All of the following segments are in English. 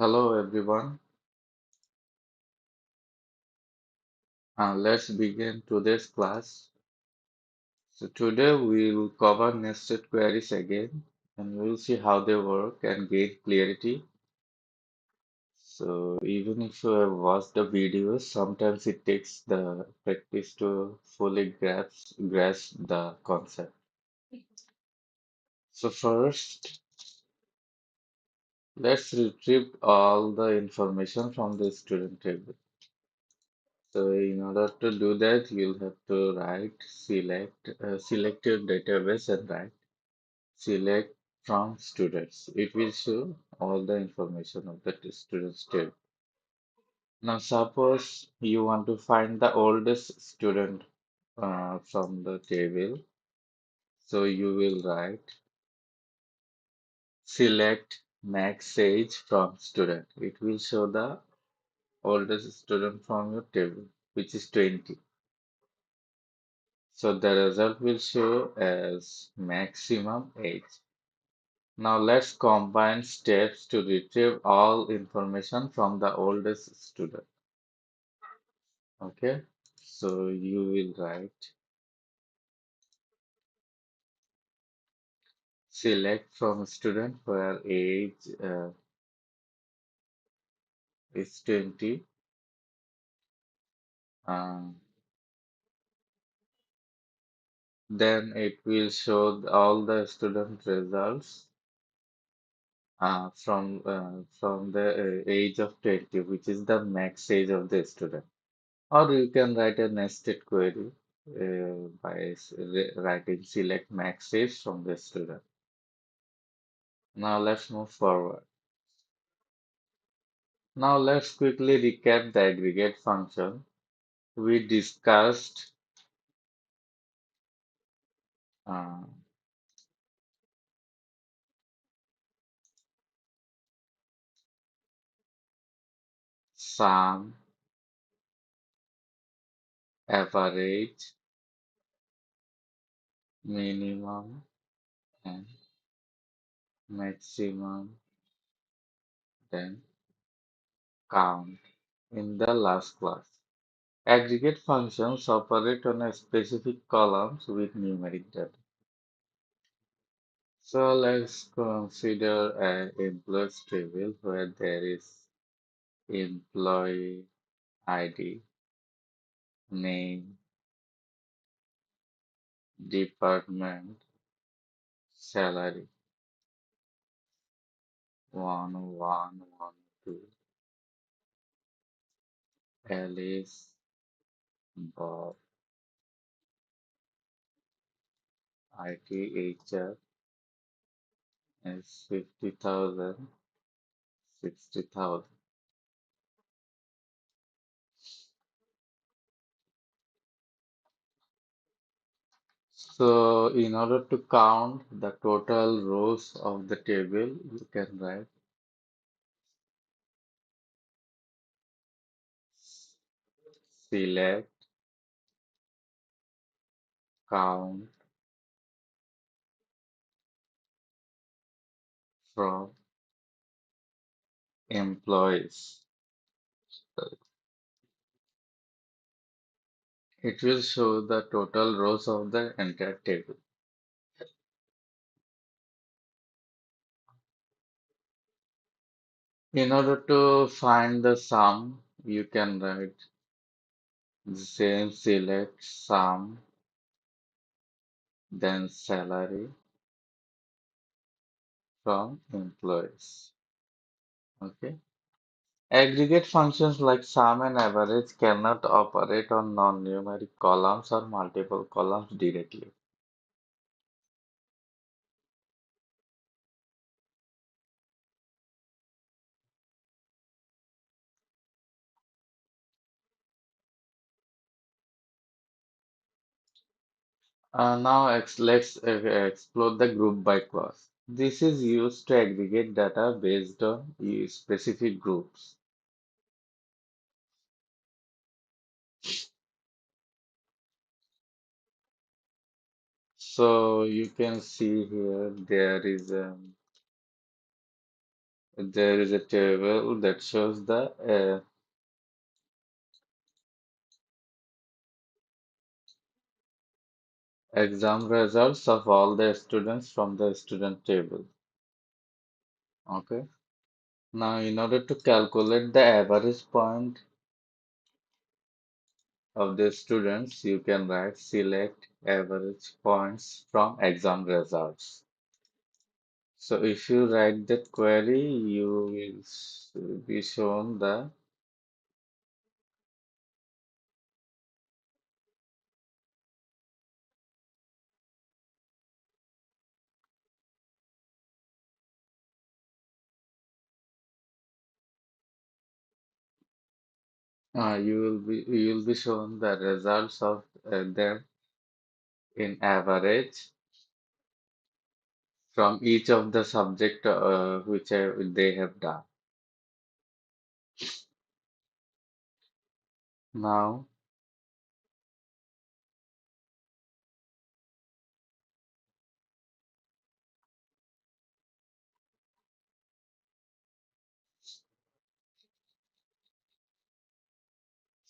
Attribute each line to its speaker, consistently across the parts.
Speaker 1: Hello everyone. Let's begin today's class. So today we'll cover nested queries again and we'll see how they work and gain clarity. So even if you have watched the videos, sometimes it takes the practice to fully grasp the concept. So first, let's retrieve all the information from the student table. So in order to do that, you'll have to select your database and write select from students. It will show all the information of the students table. Now suppose you want to find the oldest student from the table. So you will write select max age from student. It will show the oldest student from your table, which is 20. So the result will show as maximum age. Now let's combine steps to retrieve all information from the oldest student. Okay, so you will write select from student where age is 20. Um, then it will show all the student results from the age of 20, which is the max age of the student. Or you can write a nested query by writing select max age from the student. Now let's move forward. Now let's quickly recap the aggregate function. We discussed uh, sum, average, minimum, and maximum, then count in the last class. Aggregate functions operate on a specific columns with numeric data. So let's consider an employees table where there is employee ID, name, department, salary, 1112, Alice, Bob, IT HR is 50,000, 60,000. So in order to count the total rows of the table, you can write select count from employees. It will show the total rows of the entire table. In order to find the sum, you can write the same select sum, then salary from employees. Okay. Aggregate functions like sum and average cannot operate on non-numeric columns or multiple columns directly. Let's explore the group by clause. This is used to aggregate data based on specific groups. So you can see here there is there is a table that shows the exam results of all the students from the student table. Okay. Now, in order to calculate the average point of the students, you can write select average points from exam results. So, if you write that query, you will be shown the you will be shown the results of them in average from each of the subject which they have done. Now,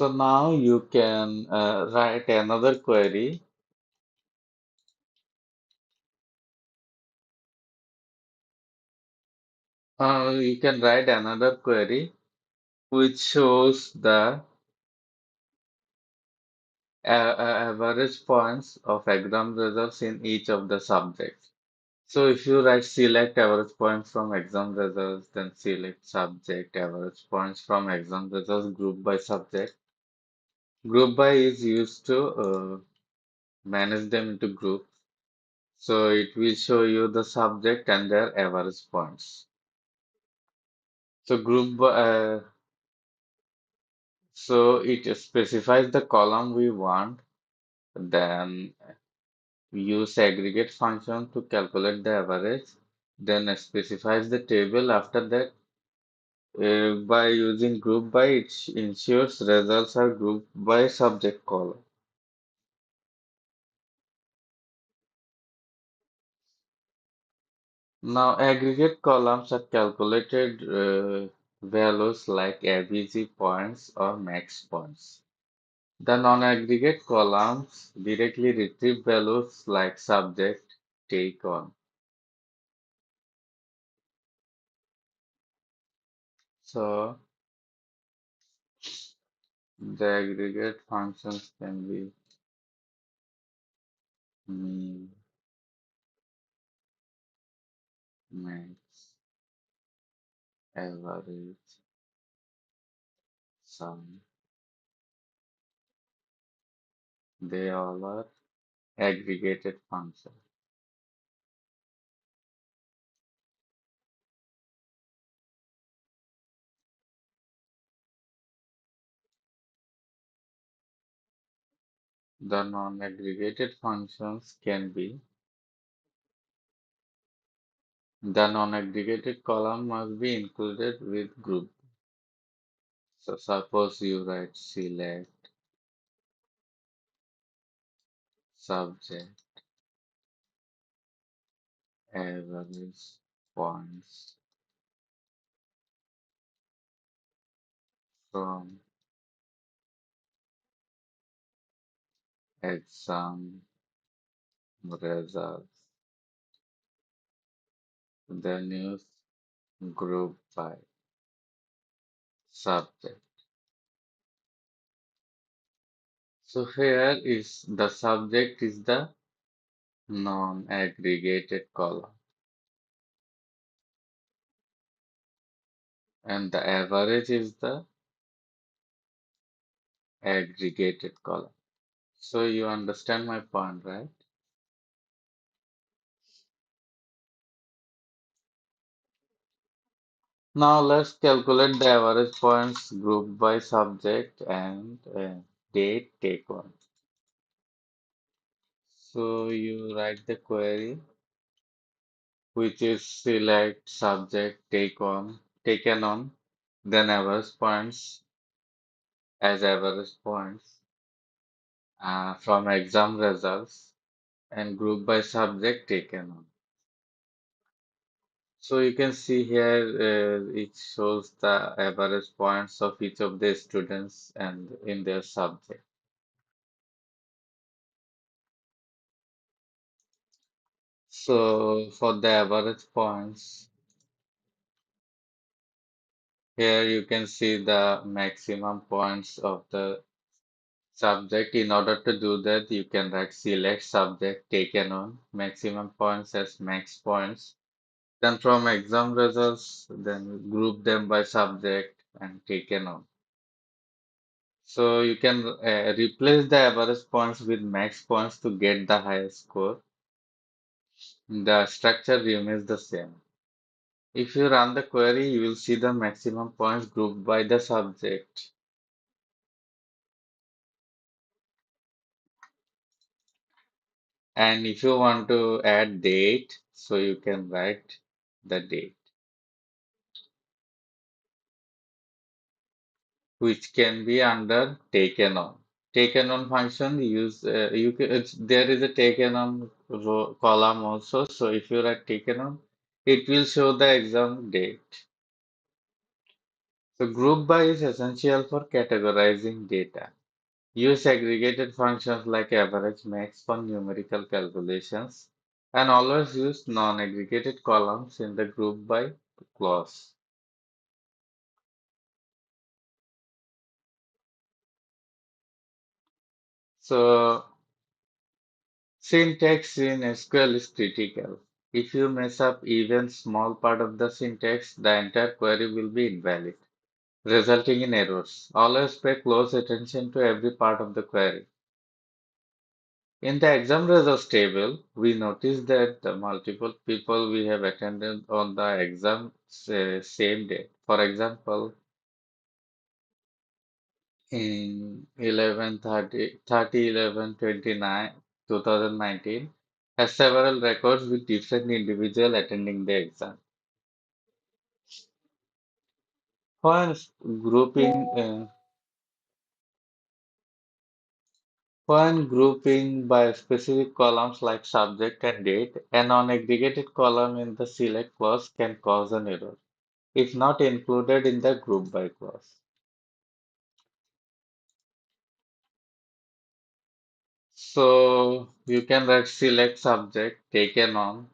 Speaker 1: now you can write another query. You can write another query which shows the average points of exam results in each of the subjects. So if you write select average points from exam results, then select subject average points from exam results group by subject. Group by is used to manage them into groups. So it will show you the subject and their average points. So so it specifies the column we want. Then we use aggregate function to calculate the average. Then specifies the table. After that, by using group by, it ensures results are grouped by subject column. Now, aggregate columns are calculated values like average points or max points. The non-aggregate columns directly retrieve values like subject, take on. So, the aggregate functions can be mean, max, average, sum. They all are aggregated functions. The non-aggregated functions can be the non-aggregated column must be included with group. So suppose you write select subject average points from exam results. Then use group by subject. So here is the subject is the non-aggregated column and the average is the aggregated column. So you understand my point, right? Now let's calculate the average points grouped by subject and date take on. So you write the query which is select subject taken on, then average points as average points from exam results and group by subject taken on. So you can see here it shows the average points of each of the students and in their subject. So for the average points, here you can see the maximum points of the subject. In order to do that, you can write select subject taken on maximum points as max points. Then from exam results, then group them by subject and taken on. So you can replace the average points with max points to get the highest score. The structure remains the same. If you run the query, you will see the maximum points grouped by the subject. And if you want to add date, so you can write the date, which can be under taken on. Taken on function use there is a taken on column also. So if you write taken on, it will show the exam date. So group by is essential for categorizing data. Use aggregated functions like average max for numerical calculations and always use non-aggregated columns in the group by clause. So syntax in SQL is critical. If you mess up even small part of the syntax, the entire query will be invalid, resulting in errors. Always pay close attention to every part of the query. In the exam results table, we notice that the multiple people we have attended on the exam same day. For example, in 2019 has several records with different individual attending the exam. When grouping, when grouping by specific columns like subject and date, an unaggregated column in the select clause can cause an error if not included in the group by clause. So you can write select subject taken on,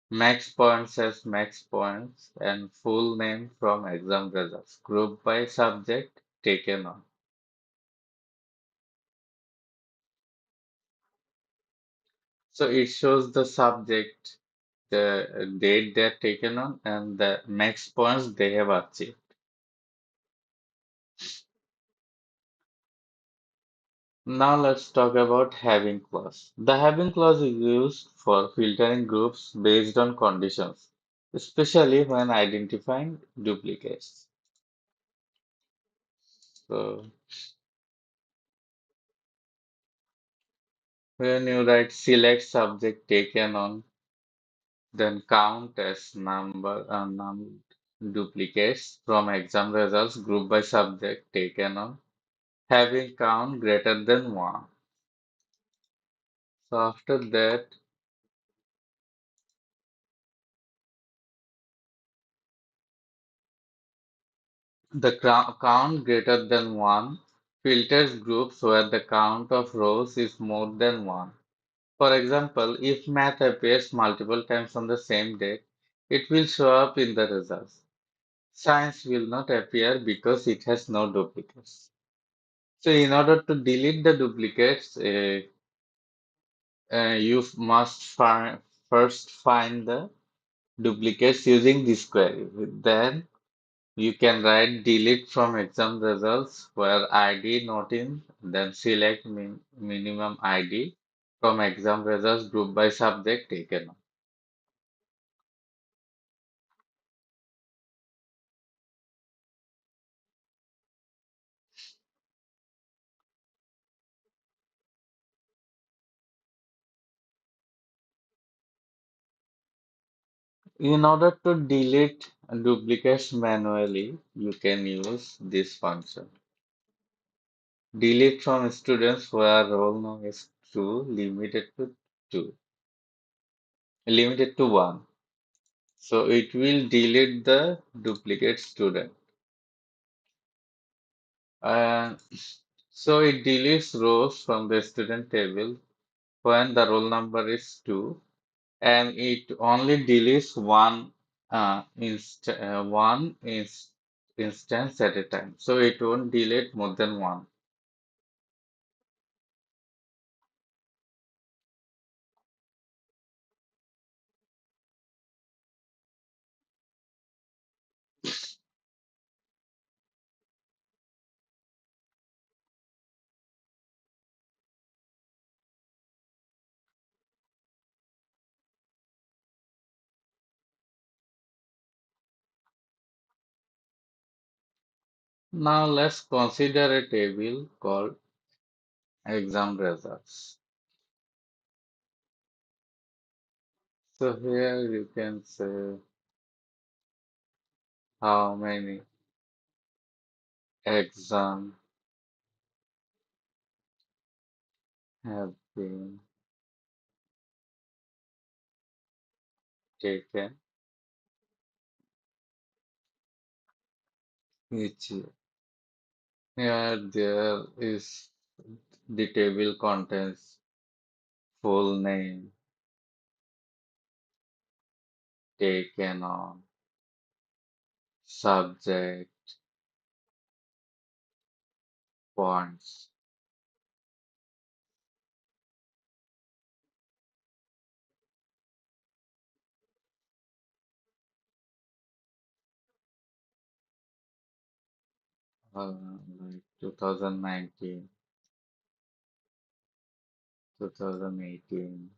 Speaker 1: max points as max points, and full name from exam results. Group by subject taken on. So it shows the subject, the date they're taken on, and the max points they have achieved. Now let's talk about having clause. The having clause is used for filtering groups based on conditions, especially when identifying duplicates. So when you write select subject taken on, then count as number duplicates from exam results group by subject taken on, having count greater than 1. So after that, the count greater than 1 filters groups where the count of rows is more than 1. For example, if math appears multiple times on the same date, it will show up in the results. Science will not appear because it has no duplicates. So in order to delete the duplicates, you must first find the duplicates using this query. Then you can write delete from exam results where ID not in, then select minimum ID from exam results group by subject taken. In order to delete duplicates manually, you can use this function. Delete from students where roll number is 2, limited to 1. So it will delete the duplicate student. Uh, so it deletes rows from the student table when the roll number is 2, and it only deletes one instance at a time. So it won't delete more than one. Now let's consider a table called exam results. So here you can say how many exams have been taken each year. Here there is the table contains full name, taken on, subject, points. Like 2019, 2018,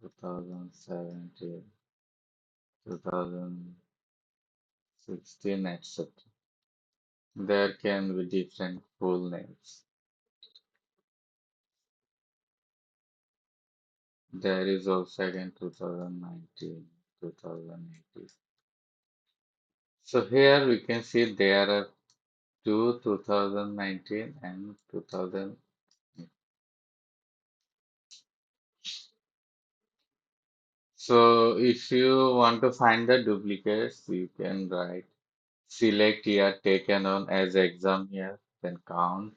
Speaker 1: 2017, 2016, etc. There can be different full names. There is also again 2019, 2018. So here we can see there are two 2019 and 2000. So if you want to find the duplicates, you can write select year taken on as exam year, then count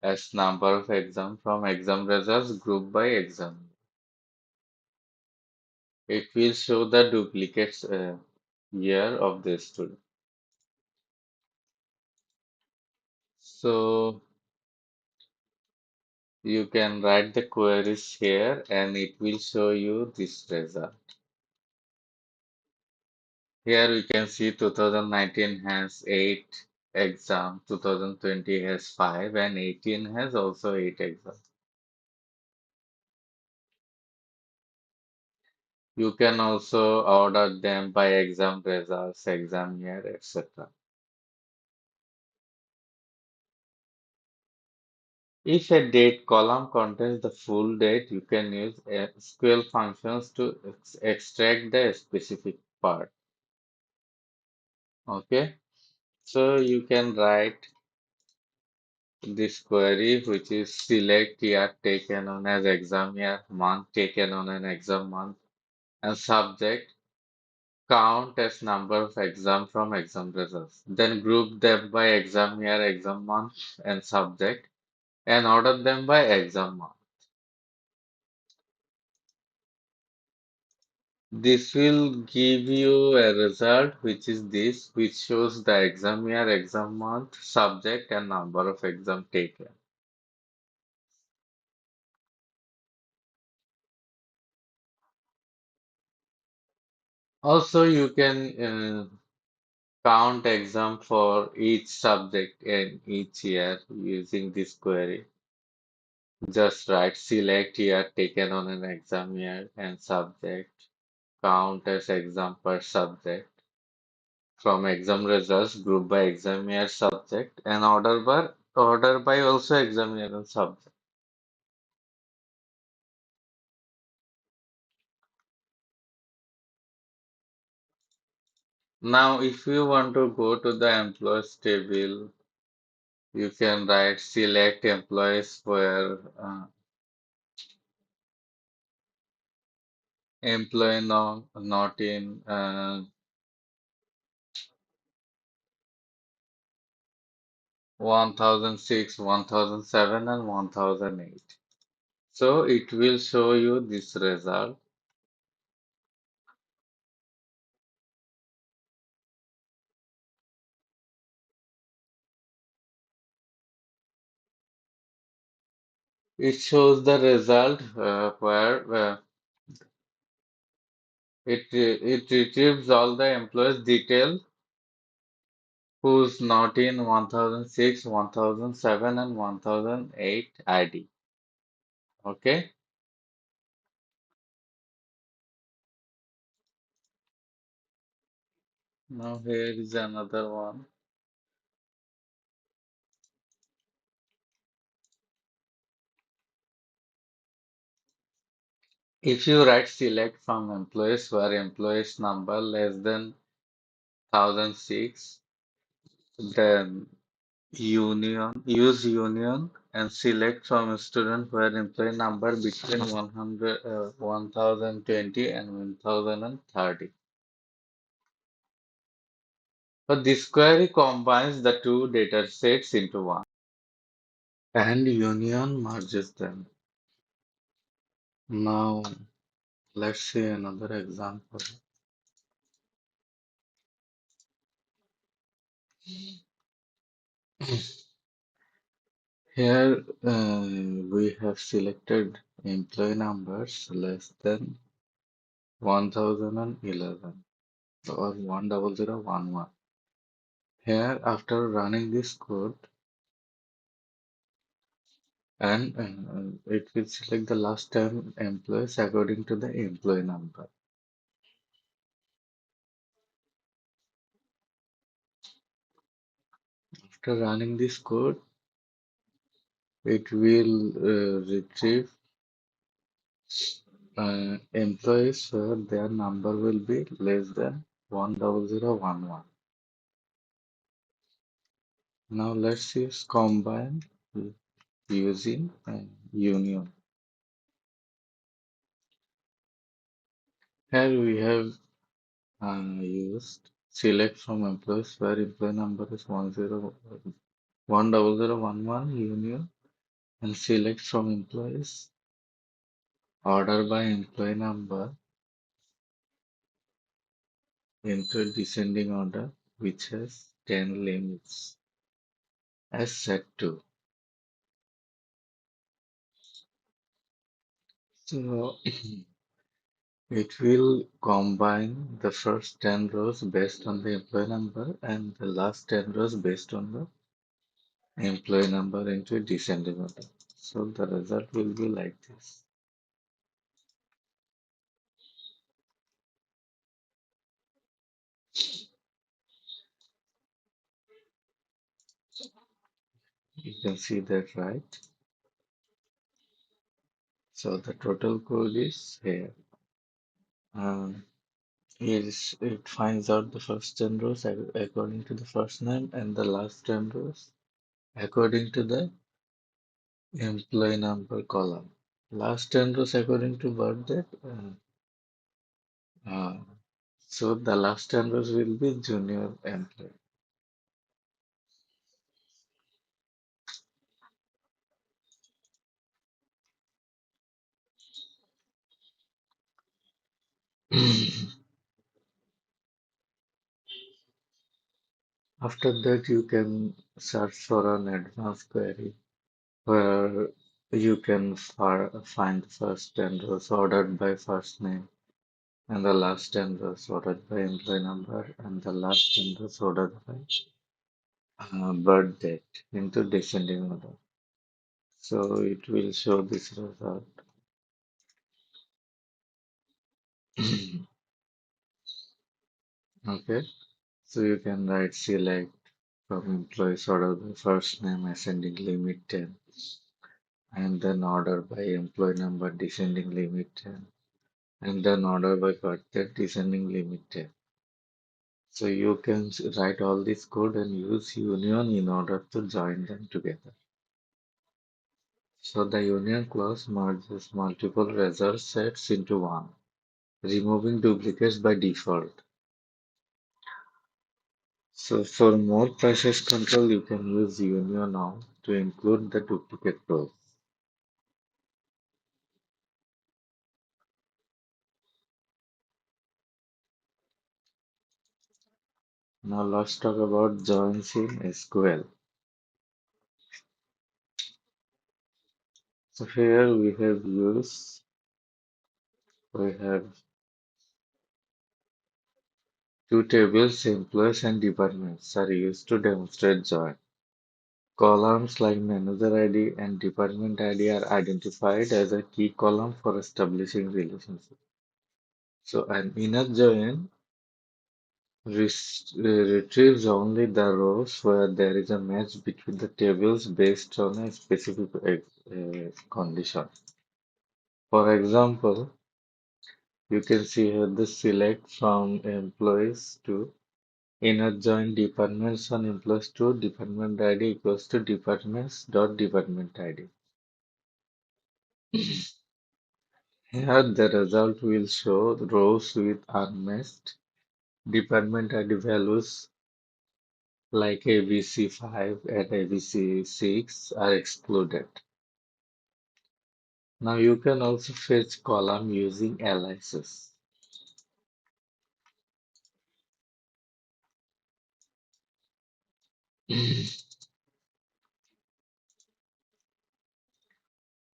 Speaker 1: as number of exam from exam results group by exam. It will show the duplicates year of the student. So you can write the queries here and it will show you this result. Here we can see 2019 has 8 exam, 2020 has 5 and 18 has also 8 exams. You can also order them by exam results, exam year, etc. If a date column contains the full date, you can use SQL functions to extract the specific part. Okay, so you can write this query, which is select year taken on as exam year, month taken on an exam month, and subject count as number of exam from exam results. Then group them by exam year, exam month, and subject, and order them by exam month. This will give you a result which is this, which shows the exam year, exam month, subject, and number of exam taken. Also, you can count exam for each subject in each year using this query. Just write select year taken on an exam year and subject, count as exam per subject from exam results group by exam year subject and order by also exam year and subject. Now, if you want to go to the employees table, you can write select employees where employee not in 1006, 1007, and 1008. So it will show you this result. It shows the result where it retrieves all the employees' detail who's not in 1006, 1007, and 1008 ID. Okay. Now here is another one. If you write select from employees where employees number less than 1006, then use union and select from a student where employee number between 100, 1020 and 1030. So this query combines the two data sets into one and union merges them. Now let's see another example. Here we have selected employee numbers less than 1011 or 10011. Here, after running this code, and it will select the last 10 employees according to the employee number. After running this code, it will retrieve employees where their number will be less than 10011. Now let's use combine using union. Here we have used select from employees where employee number is 10011 union and select from employees order by employee number into descending order which has 10 limits as set to. So it will combine the first 10 rows based on the employee number and the last 10 rows based on the employee number into descending order. So the result will be like this. You can see that, right? So the total code is here. Um, it finds out the first 10 rows according to the first name and the last 10 rows according to the employee number column. Last 10 rows according to birth date. Uh, so the last 10 rows will be junior employee. After that, you can search for an advanced query where you can find the first 10 rows ordered by first name and the last 10 rows ordered by employee number and the last 10 rows ordered by birth date into descending order. So it will show this result. Okay, so you can write select from employees order by first name ascending limit 10 and then order by employee number descending limit 10 and then order by birth date descending limit 10. So you can write all this code and use union in order to join them together. So the union clause merges multiple result sets into one. removing duplicates by default. So for more process control, you can use Union now to include the duplicate rows. Now let's talk about joins in SQL. So here we have two tables, employees and departments are used to demonstrate join. Columns like manager ID and department ID are identified as a key column for establishing relationship. So an inner join retrieves only the rows where there is a match between the tables based on a specific condition. For example, you can see here the select from employees to inner join departments on employees to department ID equals to departments dot department ID. Here the result will show rows with unmatched department ID values like ABC5 and ABC6 are excluded. Now you can also fetch column using aliases.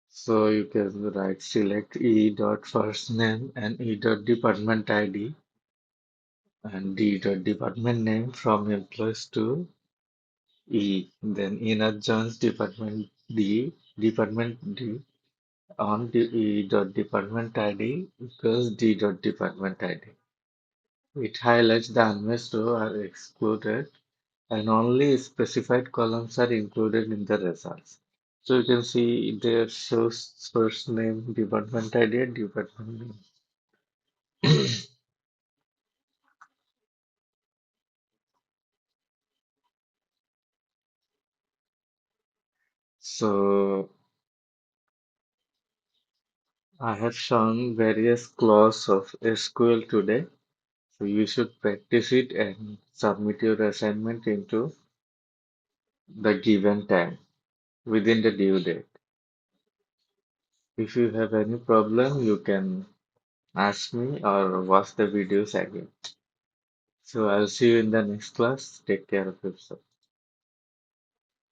Speaker 1: So you can write select E dot first name and E dot department ID and D dot department name from employees to E. Then inner joins department D on E dot department ID equals D dot department ID. It highlights the unmatched row are excluded and only specified columns are included in the results. So you can see there shows first name, department ID, and department name. So I have shown various clause of SQL today. So you should practice it and submit your assignment into the given time within the due date. If you have any problem, you can ask me or watch the videos again. So I'll see you in the next class. Take care of yourself.